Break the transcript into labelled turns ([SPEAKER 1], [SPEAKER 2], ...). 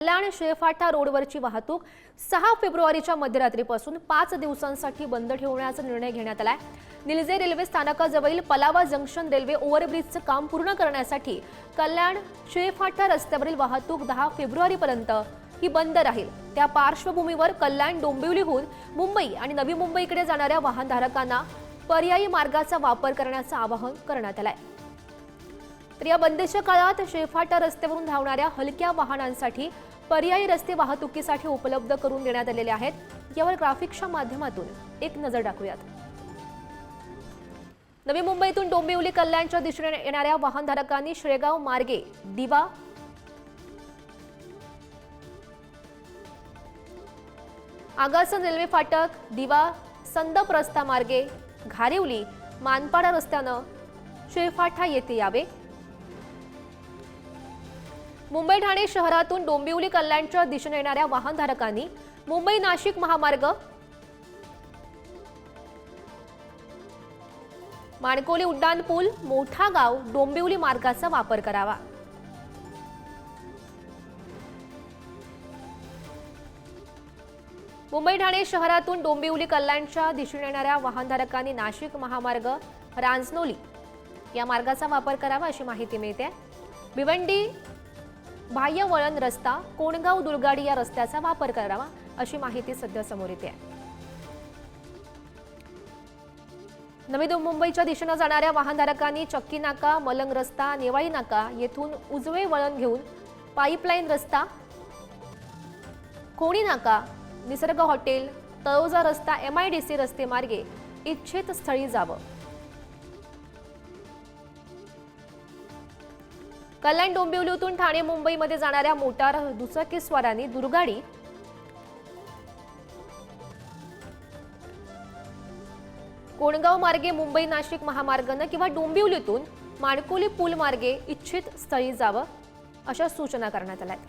[SPEAKER 1] कल्याण शेळफाटा रोडवरची वाहतूक 6 फेब्रुवारीच्या मध्यरात्रीपासून 5 दिवसांसाठी बंद ठेवण्याचा निर्णय घेण्यात आलाय। निलजे रेल्वे स्थानकाजवळील पलावा जंक्शन रेल्वे ओव्हरब्रिजचं काम पूर्ण करण्यासाठी कल्याण शेळफाटा रस्त्यावरील वाहतूक 10 फेब्रुवारीपर्यंत ही बंद राहील। त्या पार्श्वभूमीवर कल्याण डोंबिवलीहून मुंबई आणि नवी मुंबईकडे जाणाऱ्या वाहनधारकांना पर्यायी मार्गाचा वापर करण्याचं आवाहन करण्यात आलंय। तर या बंदीच्या काळात शेळफाटा रस्त्यावरून धावणाऱ्या हलक्या वाहनांसाठी पर्यायी रस्ते वाहतुकीसाठी उपलब्ध करून देण्यात आलेले आहेत। यावर ग्राफिक्सच्या माध्यमातून एक नजर टाकूयात। नवी मुंबईतून डोंबिवली कल्याणच्या दिशेने येणाऱ्या वाहनधारकांनी शेळगाव मार्गे दिवा, आगासन रेल्वे फाटक, दिवा, संदप रस्ता मार्गे घारिवली, मानपाडा रस्त्यानं शेळफाटा येथे यावे। मुंबई ठाणे शहरातून डोंबिवली कल्याणच्या दिशेने येणाऱ्या वाहनधारकांनी मुंबई नाशिक महामार्ग, माणकोली उड्डाणपूल, मोठा गाव, डोंबिवली मार्गाचा वापर करावा। मुंबई ठाणे शहरातून डोंबिवली कल्याणच्या दिशेने येणाऱ्या वाहनधारकांनी नाशिक महामार्ग, रांजनोली या मार्गाचा वापर करावा अशी माहिती मिळते। भिवंडी बाह्य वळण रस्ता, कोणगाव दुर्गाडी या रस्त्याचा वापर करावा अशी माहिती सध्या समोर येते। नवी मुंबईच्या दिशेने जाणाऱ्या वाहनधारकांनी चक्की नाका, मलंग रस्ता, नेवाळी नाका येथून उजवे वळण घेऊन पाईपलाईन रस्ता, कोणी नाका, निसर्ग हॉटेल, तळोजा रस्ता, MIDC रस्ते मार्गे इच्छित स्थळी जावं। कल्याण डोंबिवलीतून ठाणे मुंबईमध्ये जाणाऱ्या मोटार दुचाकीस्वारांनी दुर्गाडी, कोणगाव मार्गे मुंबई नाशिक महामार्गाने किंवा डोंबिवलीतून माणकोली पूल मार्गे इच्छित स्थळी जावं अशा सूचना करण्यात आल्या आहेत।